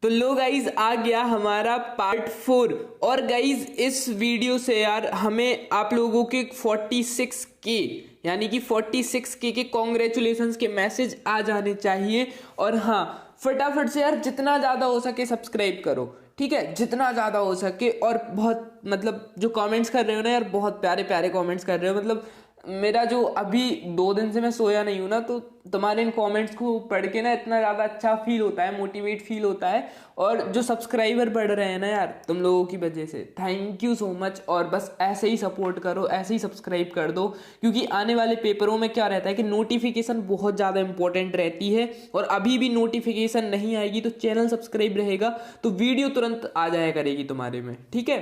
तो लो गाइज आ गया हमारा पार्ट 4। और गाइज इस वीडियो से यार हमें आप लोगों के 46K यानी कि 46K के कॉन्ग्रेचुलेशंस के मैसेज आ जाने चाहिए। और हाँ, फटाफट से यार जितना ज़्यादा हो सके सब्सक्राइब करो, ठीक है, जितना ज़्यादा हो सके। और बहुत मतलब जो कमेंट्स कर रहे हो ना यार, बहुत प्यारे प्यारे कमेंट्स कर रहे हो। मतलब मेरा जो अभी 2 दिन से मैं सोया नहीं हूँ ना, तो तुम्हारे इन कमेंट्स को पढ़ के ना इतना ज़्यादा अच्छा फील होता है, मोटिवेट फील होता है। और जो सब्सक्राइबर बढ़ रहे हैं ना यार, तुम लोगों की वजह से, थैंक यू सो मच। और बस ऐसे ही सपोर्ट करो, ऐसे ही सब्सक्राइब कर दो, क्योंकि आने वाले पेपरों में क्या रहता है कि नोटिफिकेशन बहुत ज़्यादा इंपॉर्टेंट रहती है। और अभी भी नोटिफिकेशन नहीं आएगी तो चैनल सब्सक्राइब रहेगा तो वीडियो तुरंत आ जाया करेगी तुम्हारे में, ठीक है।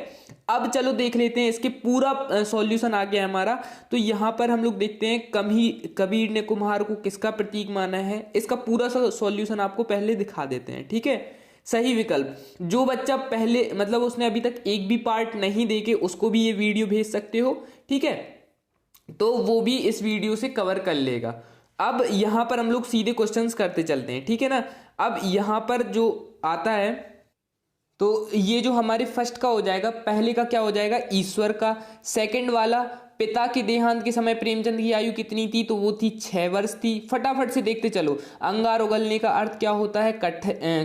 अब चलो देख लेते हैं, इसके पूरा सॉल्यूशन आ गया हमारा। तो यहाँ पर हम लोग देखते हैं कबीर ने कुम्हार को किसका प्रतीक माना है। इसका पूरा सॉल्यूशन आपको पहले दिखा देते हैं, ठीक है। सही विकल्प, जो बच्चा पहले मतलब उसने अभी तक एक भी पार्ट नहीं देखे उसको भी ये वीडियो भेज सकते हो, ठीक है, तो वो भी इस वीडियो से कवर कर लेगा। अब यहां पर हम लोग सीधे क्वेश्चंस करते चलते हैं, ठीक है ना। अब यहां पर जो आता है, तो ये जो हमारे फर्स्ट का हो जाएगा, पहले का क्या हो जाएगा, ईश्वर का। सेकंड वाला, पिता के देहांत के समय प्रेमचंद की आयु कितनी थी, तो वो थी 6 वर्ष थी। फटाफट से देखते चलो। अंगार उगलने का अर्थ क्या होता है,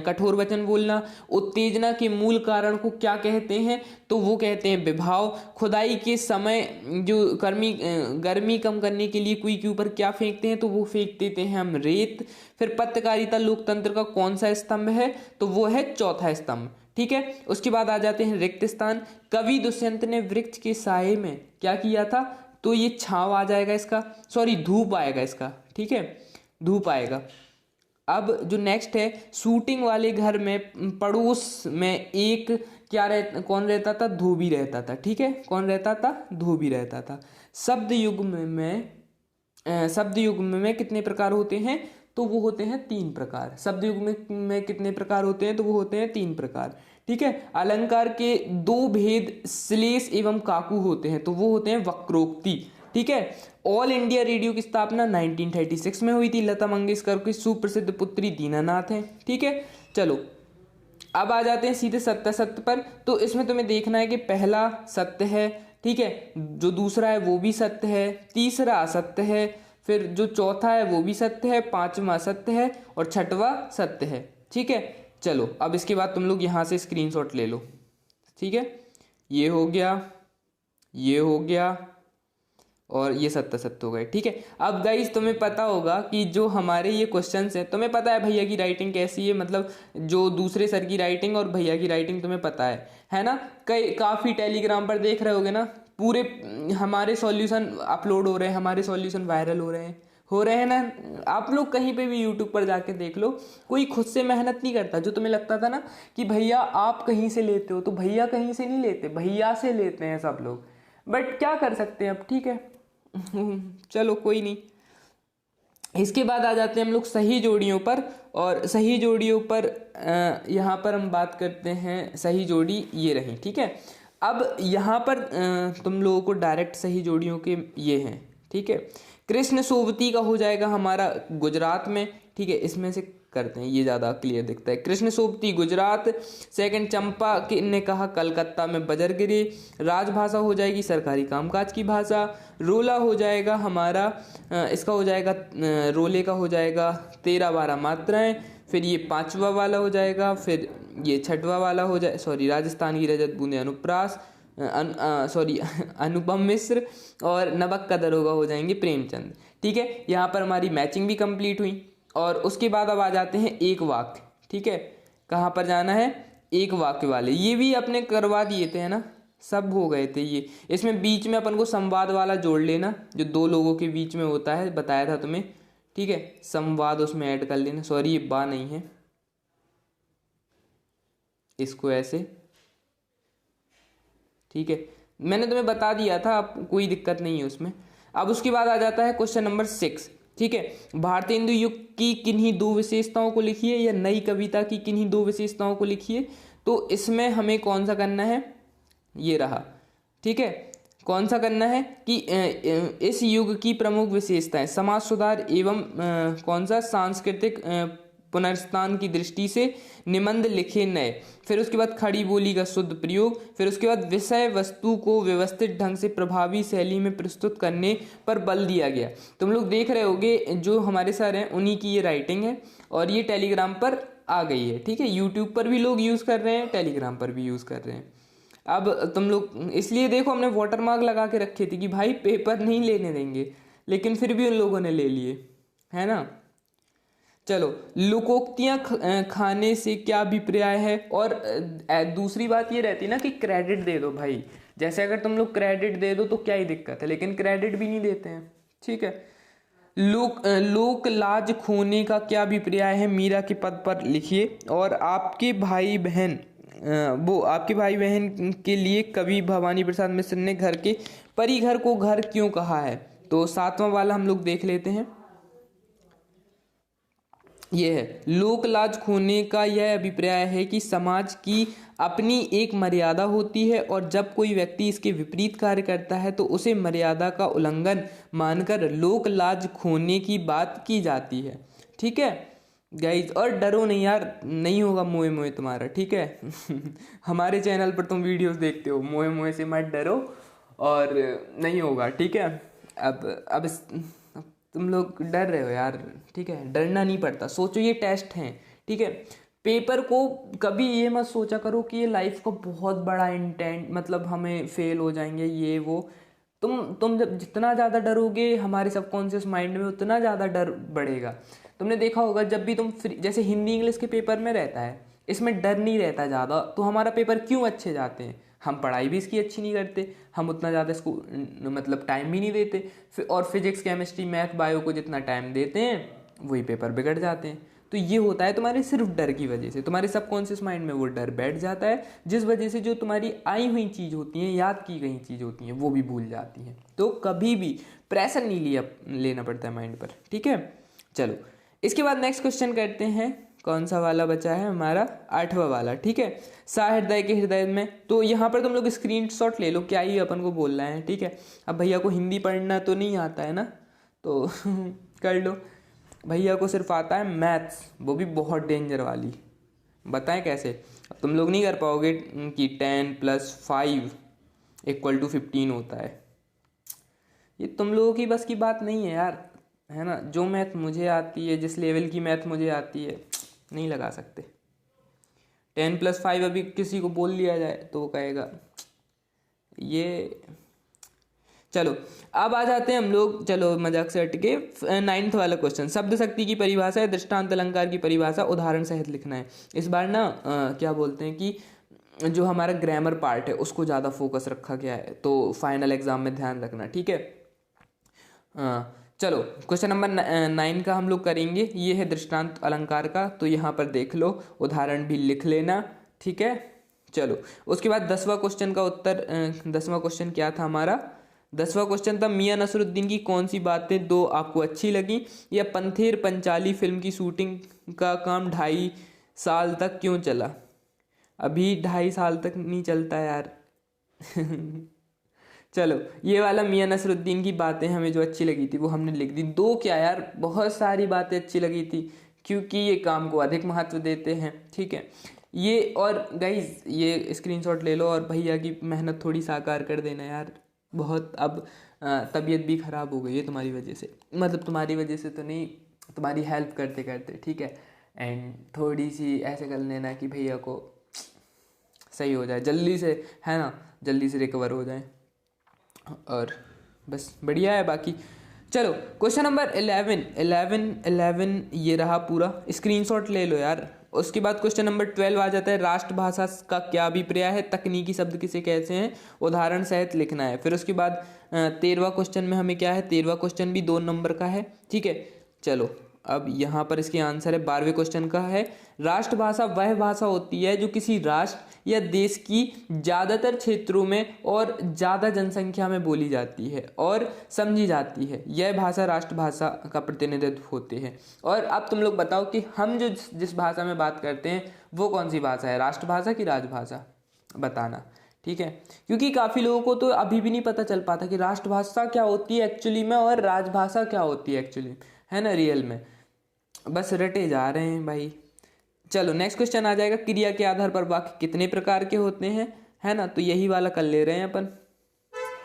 कठोर वचन बोलना। उत्तेजना के मूल कारण को क्या कहते हैं, तो वो कहते हैं विभाव। खुदाई के समय जो गर्मी कम करने के लिए कुएं के ऊपर क्या फेंकते हैं, तो वो फेंक देते हैं हम रेत। फिर पत्रकारिता लोकतंत्र का कौन सा स्तंभ है, तो वो है चौथा स्तंभ, ठीक है। उसके बाद आ जाते हैं रिक्त स्थान। कवि दुष्यंत ने वृक्ष के साये में क्या किया था, तो ये छांव आ जाएगा इसका, सॉरी धूप आएगा इसका, ठीक है, धूप आएगा। अब जो नेक्स्ट है, शूटिंग वाले घर में पड़ोस में एक कौन रहता था, धोबी रहता था, ठीक है, कौन रहता था, धोबी रहता था। शब्द युग में कितने प्रकार होते हैं, तो वो होते हैं 3 प्रकार। शब्द युग में कितने प्रकार होते हैं, तो वो होते हैं 3 प्रकार, ठीक है। अलंकार के 2 भेद श्लेष एवं काकू होते हैं, तो वो होते हैं वक्रोक्ति, ठीक है। ऑल इंडिया रेडियो की स्थापना 1936 में हुई थी। लता मंगेशकर की सुप्रसिद्ध पुत्री दीनानाथ है, ठीक है। चलो अब आ जाते हैं सीधे सत्य सत्य पर। तो इसमें तुम्हें देखना है कि पहला सत्य है, ठीक है, जो दूसरा है वो भी सत्य है, तीसरा असत्य है, फिर जो चौथा है वो भी सत्य है, पांचवा सत्य है और छठवा सत्य है, ठीक है। चलो अब इसके बाद तुम लोग यहाँ से स्क्रीनशॉट ले लो, ठीक है। ये हो गया, ये हो गया और ये सत्य सत्य हो गए, ठीक है। अब गाइज तुम्हें पता होगा कि जो हमारे ये क्वेश्चंस हैं, तुम्हें पता है भैया की राइटिंग कैसी है, मतलब जो दूसरे सर की राइटिंग और भैया की राइटिंग तुम्हें पता है ना। काफ़ी टेलीग्राम पर देख रहे होगे ना, पूरे हमारे सॉल्यूशन अपलोड हो रहे हैं, हमारे सॉल्यूशन वायरल हो रहे हैं ना। आप लोग कहीं पे भी यूट्यूब पर जाके देख लो, कोई खुद से मेहनत नहीं करता। जो तुम्हें लगता था ना कि भैया आप कहीं से लेते हो, तो भैया कहीं से नहीं लेते, भैया से लेते हैं सब लोग। बट क्या कर सकते हैं अब, ठीक है। चलो कोई नहीं। इसके बाद आ जाते हैं हम लोग सही जोड़ियों पर। और सही जोड़ियों पर यहाँ पर हम बात करते हैं, सही जोड़ी ये रही, ठीक है। अब यहाँ पर तुम लोगों को डायरेक्ट सही जोड़ियों के ये हैं, ठीक है। कृष्ण सोबती का हो जाएगा हमारा गुजरात में, ठीक है, इसमें से करते हैं, ये ज़्यादा क्लियर दिखता है। कृष्ण सोबती गुजरात। सेकंड, चंपा ने कहा कलकत्ता में बजर गिरे। राजभाषा हो जाएगी सरकारी कामकाज की भाषा। रोला हो जाएगा हमारा इसका हो जाएगा रोले का हो जाएगा 13-12 मात्राएं। फिर ये पांचवा वाला हो जाएगा, फिर ये छठवा वाला हो जाए, सॉरी, राजस्थान की रजत बूंदे अनुप्रास, अनुपम मिश्र। और नमक का दरोगा हो जाएंगे प्रेमचंद, ठीक है। यहाँ पर हमारी मैचिंग भी कंप्लीट हुई। और उसके बाद अब आ जाते हैं एक वाक्य, ठीक है। कहाँ पर जाना है, एक वाक्य वाले, ये भी अपने करवा दिए थे, है ना, सब हो गए थे ये। इसमें बीच में अपन को संवाद वाला जोड़ लेना, जो 2 लोगों के बीच में होता है, बताया था तुम्हें, ठीक है। संवाद उसमें ऐड कर लेना, सॉरी ये बा नहीं है, इसको ऐसे, ठीक है, मैंने तुम्हें बता दिया था, अब कोई दिक्कत नहीं है उसमें। अब उसके बाद आ जाता है क्वेश्चन नंबर 6, ठीक है। भारतीय हिंदू युग की किन्हीं 2 विशेषताओं को लिखिए, या नई कविता की किन्हीं 2 विशेषताओं को लिखिए। तो इसमें हमें कौन सा करना है, ये रहा, ठीक है। कौन सा करना है कि इस युग की प्रमुख विशेषताएं, समाज सुधार एवं कौन सा सांस्कृतिक पुनर्स्थान की दृष्टि से निबंध लिखे नए। फिर उसके बाद खड़ी बोली का शुद्ध प्रयोग। फिर उसके बाद विषय वस्तु को व्यवस्थित ढंग से प्रभावी शैली में प्रस्तुत करने पर बल दिया गया। तुम लोग देख रहे होगे जो हमारे सर हैं उन्हीं की ये राइटिंग है और ये टेलीग्राम पर आ गई है। ठीक है, यूट्यूब पर भी लोग यूज़ कर रहे हैं, टेलीग्राम पर भी यूज़ कर रहे हैं। अब तुम लोग इसलिए देखो हमने वाटर मार्क लगा के रखे थे कि भाई पेपर नहीं लेने देंगे, लेकिन फिर भी उन लोगों ने ले लिए, है ना। चलो, लोकोक्तियां खाने से क्या अभिप्राय है। और दूसरी बात ये रहती है ना कि क्रेडिट दे दो भाई। जैसे अगर तुम लोग क्रेडिट दे दो तो क्या ही दिक्कत है, लेकिन क्रेडिट भी नहीं देते हैं। ठीक है, लोक लाज खोने का क्या अभिप्राय है, मीरा के पद पर लिखिए। और आपके भाई बहन के लिए कवि भवानी प्रसाद मिश्र ने घर के परिघर को घर क्यों कहा है। तो 7वां वाला हम लोग देख लेते हैं। यह है, लोक लाज खोने का यह अभिप्राय है कि समाज की अपनी एक मर्यादा होती है और जब कोई व्यक्ति इसके विपरीत कार्य करता है तो उसे मर्यादा का उल्लंघन मानकर लोक लाज खोने की बात की जाती है। ठीक है गाइज, और डरो नहीं यार, नहीं होगा मोए मोए तुम्हारा। ठीक है हमारे चैनल पर तुम वीडियोस देखते हो, मोए मोए से मत डरो और नहीं होगा। ठीक है, अब तुम लोग डर रहे हो यार। ठीक है, डरना नहीं पड़ता। सोचो ये टेस्ट हैं, ठीक है। पेपर को कभी ये मत सोचा करो कि ये लाइफ का बहुत बड़ा इंटेंट, मतलब हमें फेल हो जाएंगे ये वो। तुम जब जितना ज़्यादा डरोगे हमारे सबकॉन्शियस माइंड में उतना ज़्यादा डर बढ़ेगा। तुमने देखा होगा जब भी तुम जैसे हिंदी इंग्लिश के पेपर में रहता है, इसमें डर नहीं रहता ज़्यादा, तो हमारा पेपर क्यों अच्छे जाते हैं। हम पढ़ाई भी इसकी अच्छी नहीं करते, हम उतना ज़्यादा इसको मतलब टाइम भी नहीं देते। और फिजिक्स केमिस्ट्री मैथ बायो को जितना टाइम देते हैं वही पेपर बिगड़ जाते हैं। तो ये होता है तुम्हारे सिर्फ डर की वजह से, तुम्हारे सबकॉन्शियस माइंड में वो डर बैठ जाता है, जिस वजह से जो तुम्हारी आई हुई चीज़ होती हैं, याद की गई चीज़ होती हैं, वो भी भूल जाती हैं। तो कभी भी प्रेशर नहीं लेना पड़ता है माइंड पर। ठीक है, चलो इसके बाद नेक्स्ट क्वेश्चन करते हैं। कौन सा वाला बचा है हमारा, 8वां वाला। ठीक है, सहृदय के हृदय में। तो यहाँ पर तुम लोग स्क्रीनशॉट ले लो, क्या ही अपन को बोलना है। ठीक है, अब भैया को हिंदी पढ़ना तो नहीं आता है ना, तो कर लो। भैया को सिर्फ आता है मैथ्स, वो भी बहुत डेंजर वाली। बताएं कैसे। अब तुम लोग नहीं कर पाओगे कि 10 + 5 = 15 होता है। ये तुम लोगों की बस की बात नहीं है यार, है ना। जो मैथ मुझे आती है, जिस लेवल की मैथ मुझे आती है, नहीं लगा सकते। 10 + 5 अभी किसी को बोल दिया जाए तो वो कहेगा ये। चलो अब आ जाते हैं हम लोग, चलो मजाक से हटके 9th वाला क्वेश्चन। शब्द शक्ति की परिभाषा है, दृष्टांत अलंकार की परिभाषा उदाहरण सहित लिखना है। इस बार ना क्या बोलते हैं कि जो हमारा ग्रामर पार्ट है उसको ज़्यादा फोकस रखा गया है, तो फाइनल एग्जाम में ध्यान रखना। ठीक है, चलो क्वेश्चन नंबर 9 का हम लोग करेंगे। ये है दृष्टांत अलंकार का, तो यहाँ पर देख लो, उदाहरण भी लिख लेना। ठीक है, चलो उसके बाद 10वां क्वेश्चन का उत्तर। 10वां क्वेश्चन क्या था हमारा, 10वां क्वेश्चन था मियां नसरुद्दीन की कौन सी बातें दो आपको अच्छी लगी, या पंथेर पंचाली फिल्म की शूटिंग का काम 2.5 साल तक क्यों चला। अभी 2.5 साल तक नहीं चलता यार चलो ये वाला मियां नसरुद्दीन की बातें हमें जो अच्छी लगी थी वो हमने लिख दी। 2 क्या यार, बहुत सारी बातें अच्छी लगी थी, क्योंकि ये काम को अधिक महत्व देते हैं। ठीक है, ये और गाइज ये स्क्रीनशॉट ले लो और भैया की मेहनत थोड़ी साकार कर देना यार। बहुत अब तबीयत भी ख़राब हो गई है तुम्हारी वजह से, मतलब तुम्हारी वजह से तो नहीं, तुम्हारी हेल्प करते करते। ठीक है, एंड थोड़ी सी ऐसे कर लेना कि भैया को सही हो जाए जल्दी से, है ना, जल्दी से रिकवर हो जाए, और बस बढ़िया है। बाकी चलो क्वेश्चन नंबर 11 ये रहा पूरा, स्क्रीनशॉट ले लो यार। उसके बाद क्वेश्चन नंबर 12 आ जाता है, राष्ट्रभाषा का क्या अभिप्राय है, तकनीकी शब्द किसे कहते हैं, उदाहरण सहित लिखना है। फिर उसके बाद 13वां क्वेश्चन में हमें क्या है, 13वां क्वेश्चन भी 2 नंबर का है। ठीक है, चलो अब यहाँ पर इसके आंसर है 12वें क्वेश्चन का है, राष्ट्रभाषा वह भाषा होती है जो किसी राष्ट्र या देश की ज़्यादातर क्षेत्रों में और ज़्यादा जनसंख्या में बोली जाती है और समझी जाती है। यह भाषा राष्ट्रभाषा का प्रतिनिधित्व होते हैं। और अब तुम लोग बताओ कि हम जो जिस भाषा में बात करते हैं वो कौन सी भाषा है, राष्ट्रभाषा की राजभाषा, बताना। ठीक है, क्योंकि काफ़ी लोगों को तो अभी भी नहीं पता चल पाता कि राष्ट्रभाषा क्या होती है एक्चुअली में और राजभाषा क्या होती है एक्चुअली, है ना, रियल में। बस रटे जा रहे हैं भाई। चलो नेक्स्ट क्वेश्चन आ जाएगा, क्रिया के आधार पर वाक्य कितने प्रकार के होते हैं, है ना। तो यही वाला कर ले रहे हैं अपन,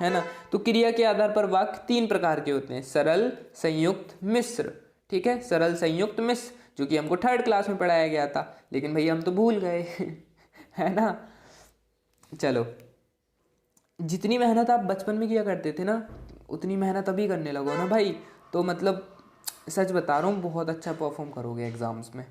है ना। तो क्रिया के आधार पर वाक्य 3 प्रकार के होते हैं, सरल, संयुक्त, मिश्र। ठीक है, सरल, संयुक्त, मिश्र, जो कि हमको 3rd क्लास में पढ़ाया गया था, लेकिन भैया हम तो भूल गए है ना। चलो, जितनी मेहनत आप बचपन में किया करते थे ना, उतनी मेहनत अभी करने लगो ना भाई, तो मतलब सच बता रहा हूँ बहुत अच्छा परफॉर्म करोगे एग्जाम्स में।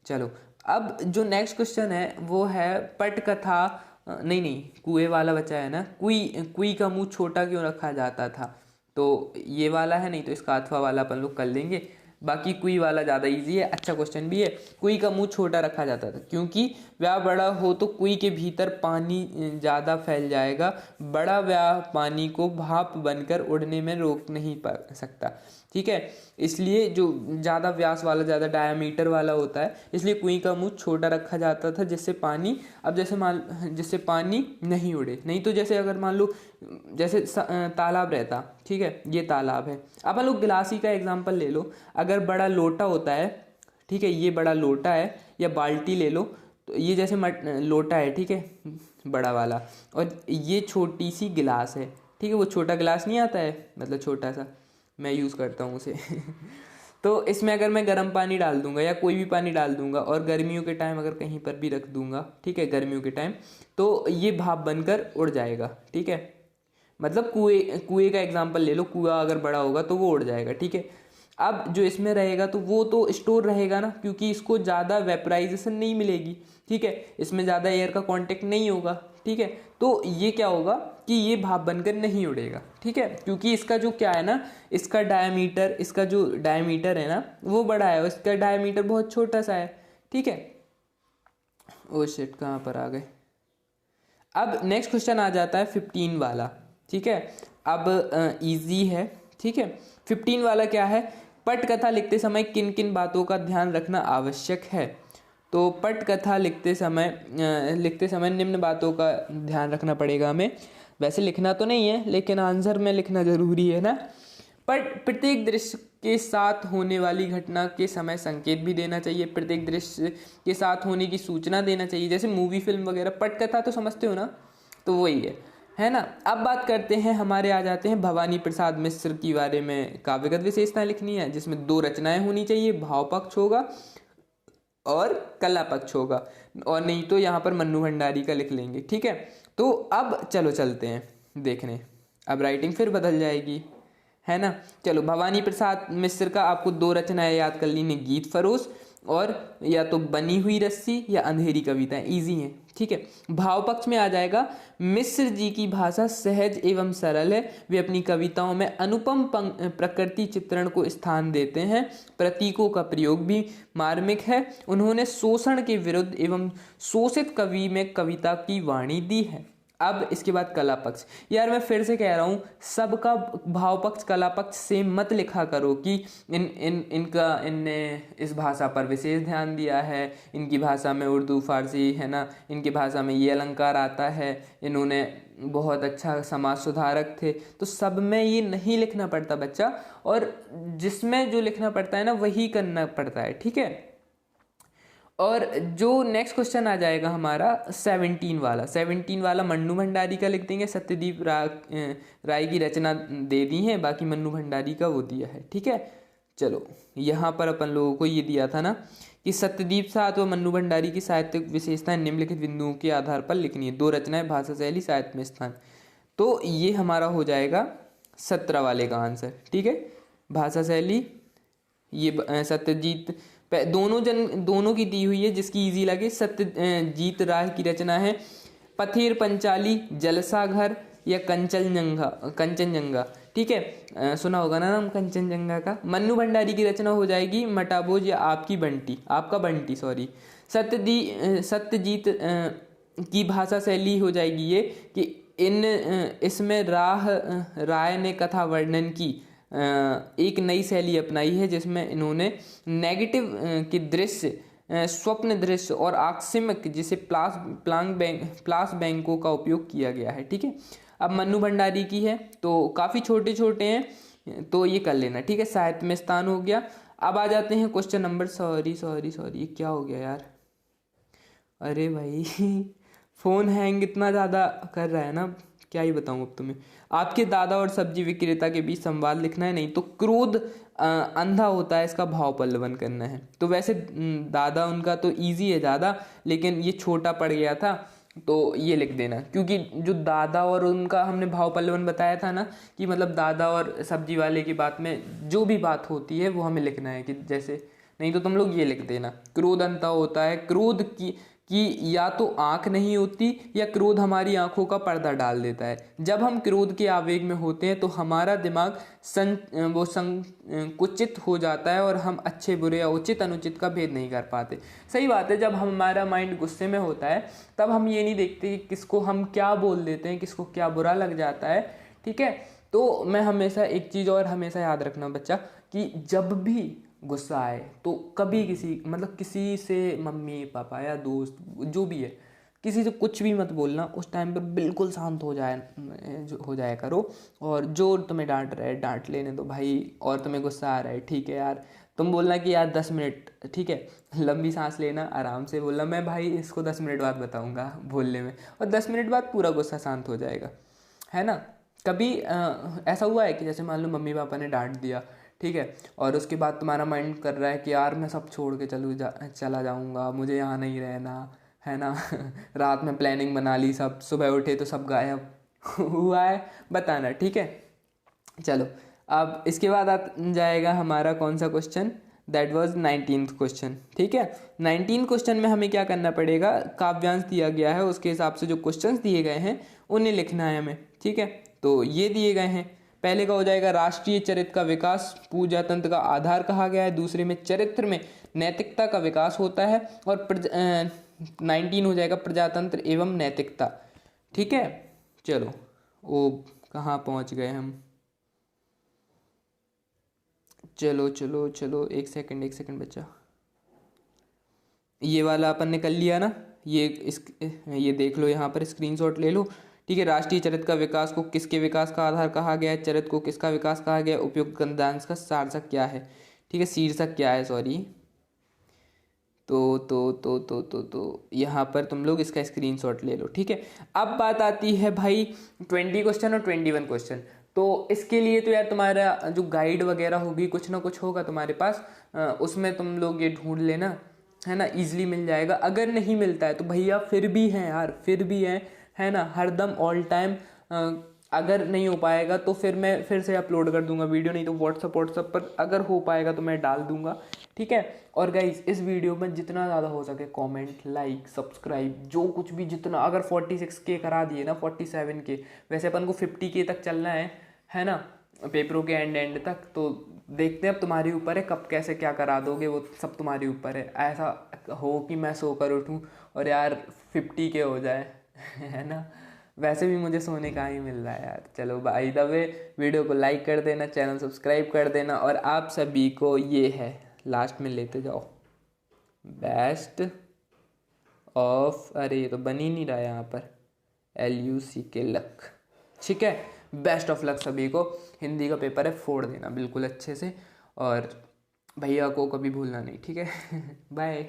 चलो, अब जो नेक्स्ट क्वेश्चन है वो है पटकथा, नहीं कुएं वाला बचा है ना, कुई का मुंह छोटा क्यों रखा जाता था। तो ये वाला है, नहीं तो इसका अथवा वाला अपन लोग कर लेंगे। बाकी कुई वाला ज़्यादा इजी है, अच्छा क्वेश्चन भी है। कुई का मुंह छोटा रखा जाता था क्योंकि व्याह बड़ा हो तो कुई के भीतर पानी ज़्यादा फैल जाएगा, बड़ा व्याह पानी को भाप बनकर उड़ने में रोक नहीं पा सकता। ठीक है, इसलिए जो ज़्यादा व्यास वाला, ज़्यादा डायामीटर वाला होता है, इसलिए कुएं का मुंह छोटा रखा जाता था, जिससे पानी, अब जिससे पानी नहीं उड़े। नहीं तो जैसे अगर मान लो जैसे तालाब रहता, ठीक है, ये तालाब है, अब हम लोग गिलासी का एग्जाम्पल ले लो। अगर बड़ा लोटा होता है, ठीक है, ये बड़ा लोटा है, या बाल्टी ले लो, तो ये जैसे लोटा है, ठीक है, बड़ा वाला, और ये छोटी सी गिलास है, ठीक है, वो छोटा गिलास नहीं आता है, मतलब छोटा सा, मैं यूज़ करता हूँ उसे तो इसमें अगर मैं गर्म पानी डाल दूंगा या कोई भी पानी डाल दूंगा, और गर्मियों के टाइम अगर कहीं पर भी रख दूंगा, ठीक है, गर्मियों के टाइम, तो ये भाप बनकर उड़ जाएगा। ठीक है, मतलब कुएं का एग्जांपल ले लो, कुआं अगर बड़ा होगा तो वो उड़ जाएगा। ठीक है, अब जो इसमें रहेगा तो वो तो स्टोर रहेगा ना, क्योंकि इसको ज़्यादा वेपराइजेशन नहीं मिलेगी। ठीक है, इसमें ज़्यादा एयर का कांटेक्ट नहीं होगा। ठीक है, तो ये क्या होगा कि ये भाप बनकर नहीं उड़ेगा। ठीक है, क्योंकि इसका जो क्या है ना, इसका जो डायमीटर है ना वो बड़ा है, इसका डायमीटर बहुत छोटा सा है। ठीक है, ओ शिट, कहाँ पर आ गए। अब नेक्स्ट क्वेश्चन आ जाता है 15 वाला। ठीक है, अब इजी है। ठीक है, 15 वाला क्या है, पटकथा लिखते समय किन किन बातों का ध्यान रखना आवश्यक है। तो पटकथा लिखते समय निम्न बातों का ध्यान रखना पड़ेगा हमें। वैसे लिखना तो नहीं है, लेकिन आंसर में लिखना जरूरी है ना। प्रत्येक दृश्य के साथ होने वाली घटना के समय संकेत भी देना चाहिए, प्रत्येक दृश्य के साथ होने की सूचना देना चाहिए, जैसे मूवी, फिल्म वगैरह। पटकथा तो समझते हो ना, तो वही है ना। अब बात करते हैं, हमारे आ जाते हैं भवानी प्रसाद मिश्र के बारे में। काव्यगत विशेषताएं लिखनी है, जिसमें 2 रचनाएं होनी चाहिए, भाव पक्ष होगा और कला पक्ष होगा, और नहीं तो यहाँ पर मन्नू भंडारी का लिख लेंगे। ठीक है, तो अब चलो चलते हैं देखने, अब राइटिंग फिर बदल जाएगी, है ना। चलो, भवानी प्रसाद मिश्र का आपको 2 रचनाएं याद कर लीनी, गीत फरोश और या तो बनी हुई रस्सी या अंधेरी कविताएं, इजी हैं। ठीक है, भाव पक्ष में आ जाएगा, मिश्र जी की भाषा सहज एवं सरल है, वे अपनी कविताओं में अनुपम प्रकृति चित्रण को स्थान देते हैं, प्रतीकों का प्रयोग भी मार्मिक है, उन्होंने शोषण के विरुद्ध एवं शोषित कवि में कविता की वाणी दी है। अब इसके बाद कला पक्ष। यार मैं फिर से कह रहा हूँ, सबका भाव पक्ष कला पक्ष सेम मत लिखा करो कि इनने इस भाषा पर विशेष ध्यान दिया है, इनकी भाषा में उर्दू फारसी, है ना, इनकी भाषा में ये अलंकार आता है, इन्होंने बहुत अच्छा समाज सुधारक थे। तो सब में ये नहीं लिखना पड़ता बच्चा, और जिसमें जो लिखना पड़ता है ना वही करना पड़ता है। ठीक है, और जो नेक्स्ट क्वेश्चन आ जाएगा हमारा 17 वाला मन्नू भंडारी का लिख देंगे। सत्यदीप राय की रचना दे दी है, बाकी मन्नू भंडारी का वो दिया है। ठीक है, चलो यहाँ पर अपन लोगों को ये दिया था ना कि सत्यदीप साहत व मन्नू भंडारी की साहित्यिक विशेषताएं निम्नलिखित बिंदुओं के आधार पर लिखनी है। 2 रचनाएं, भाषा शैली, साहित्य में स्थान। तो ये हमारा हो जाएगा 17 वाले का आंसर। ठीक है, भाषा शैली, ये सत्यजीत दोनों की दी हुई है, जिसकी इजी लगे। सत्यजीत राय की रचना है पथेर पंचाली, जलसा घर या कंचनजंगा। ठीक है, सुना होगा ना नाम कंचनजंगा का। मन्नू भंडारी की रचना हो जाएगी मटाबोज या आपका बंटी सॉरी। सत्यजीत की भाषा शैली हो जाएगी ये कि इसमें राय ने कथा वर्णन की एक नई शैली अपनाई है, जिसमें इन्होंने नेगेटिव के दृश्य, स्वप्न दृश्य और आकस्मिक, जिसे प्लास बैंकों का उपयोग किया गया है। ठीक है, अब मन्नू भंडारी की है तो काफ़ी छोटे छोटे हैं, तो ये कर लेना। ठीक है, साहित्य में स्थान हो गया। अब आ जाते हैं क्वेश्चन नंबर, सॉरी ये क्या हो गया यार, अरे भाई फ़ोन हैंग इतना ज़्यादा कर रहा है ना, क्या ही बताऊँ अब तुम्हें। आपके दादा और सब्जी विक्रेता के बीच संवाद लिखना है, नहीं तो क्रोध अंधा होता है, इसका भाव पल्लवन करना है। तो वैसे दादा उनका तो इजी है ज़्यादा, लेकिन ये छोटा पड़ गया था तो ये लिख देना, क्योंकि जो दादा और उनका हमने भाव पल्लवन बताया था ना, कि मतलब दादा और सब्जी वाले की बात में जो भी बात होती है वो हमें लिखना है, कि जैसे, नहीं तो तुम लोग ये लिख देना, क्रोध अंता होता है, क्रोध की या तो आंख नहीं होती, या क्रोध हमारी आंखों का पर्दा डाल देता है। जब हम क्रोध के आवेग में होते हैं तो हमारा दिमाग संकुचित हो जाता है और हम अच्छे बुरे या उचित अनुचित का भेद नहीं कर पाते। सही बात है, जब हमारा माइंड गुस्से में होता है तब हम ये नहीं देखते कि किसको हम क्या बोल देते हैं, किसको क्या बुरा लग जाता है, ठीक है। तो मैं हमेशा एक चीज़ और हमेशा याद रखना बच्चा, कि जब भी गुस्सा आए तो कभी किसी से, मम्मी पापा या दोस्त जो भी है, किसी से कुछ भी मत बोलना। उस टाइम पर बिल्कुल शांत हो जाया करो, और जो तुम्हें डांट रहा है डांट लेने दो भाई, और तुम्हें गुस्सा आ रहा है, ठीक है यार, तुम बोलना कि यार 10 मिनट, ठीक है, लंबी सांस लेना, आराम से बोलना, मैं भाई इसको 10 मिनट बाद बताऊंगा बोलने में, और 10 मिनट बाद पूरा गुस्सा शांत हो जाएगा, है ना। कभी ऐसा हुआ है कि जैसे मान लो मम्मी पापा ने डांट दिया, ठीक है, और उसके बाद तुम्हारा माइंड कर रहा है कि यार मैं सब छोड़ के चला जाऊंगा, मुझे यहाँ नहीं रहना, है ना रात में प्लानिंग बना ली, सब सुबह उठे तो सब गायब हुआ है, बताना, ठीक है। चलो, अब इसके बाद आ जाएगा हमारा कौन सा question, that was 19th question, ठीक है। 19th क्वेश्चन में हमें क्या करना पड़ेगा, काव्यांश दिया गया है, उसके हिसाब से जो क्वेश्चंस दिए गए हैं उन्हें लिखना है हमें, ठीक है। तो ये दिए गए हैं, पहले का हो जाएगा राष्ट्रीय चरित्र का विकास पूजा तंत्र का आधार कहा गया है, दूसरे में चरित्र में नैतिकता का विकास होता है, और 19 हो जाएगा प्रजातंत्र एवं नैतिकता, ठीक है। चलो, वो कहाँ पहुँच गए हम, चलो एक सेकंड बच्चा, ये वाला अपन ने कर लिया ना, ये देख लो, यहाँ पर स्क्रीनशॉट ले लो, ठीक है। राष्ट्रीय चरित्र का विकास को किसके विकास का आधार कहा गया है, चरित्र को किसका विकास कहा गया है, उपयुक्त गद्यांश का सार्थक क्या है, ठीक है, शीर्षक क्या है, सॉरी। तो यहाँ पर तुम लोग इसका स्क्रीनशॉट ले लो, ठीक है। अब बात आती है भाई 20 क्वेश्चन और 21 क्वेश्चन। तो इसके लिए तो यार तुम्हारा जो गाइड वगैरह होगी, कुछ ना कुछ होगा तुम्हारे पास, उसमें तुम लोग ये ढूंढ लेना, है ना, इजीली मिल जाएगा। अगर नहीं मिलता है तो भैया फिर भी हैं यार, फिर भी हैं, है ना, हरदम ऑल टाइम। अगर नहीं हो पाएगा तो फिर मैं फिर से अपलोड कर दूंगा वीडियो, नहीं तो व्हाट्सअप पर अगर हो पाएगा तो मैं डाल दूंगा, ठीक है। और गाइज, इस वीडियो में जितना ज़्यादा हो सके कमेंट, लाइक, सब्सक्राइब, जो कुछ भी, जितना, अगर 46K करा दिए ना, 47K, वैसे अपन को 50K तक चलना है ना, पेपरों के एंड तक। तो देखते हैं, अब तुम्हारे ऊपर है कब कैसे क्या करा दोगे, वो सब तुम्हारे ऊपर है। ऐसा हो कि मैं सोकर उठूं और यार 50K हो जाए है ना, वैसे भी मुझे सोने का ही मिल रहा है यार। चलो, बाय द वे, वीडियो को लाइक कर देना, चैनल सब्सक्राइब कर देना, और आप सभी को ये है, लास्ट में लेते जाओ, बेस्ट ऑफ, अरे ये तो बन ही नहीं रहा है यहाँ पर, LUCK लक, ठीक है। बेस्ट ऑफ लक सभी को, हिंदी का पेपर है, फोड़ देना बिल्कुल अच्छे से, और भैया को कभी भूलना नहीं, ठीक है बाय।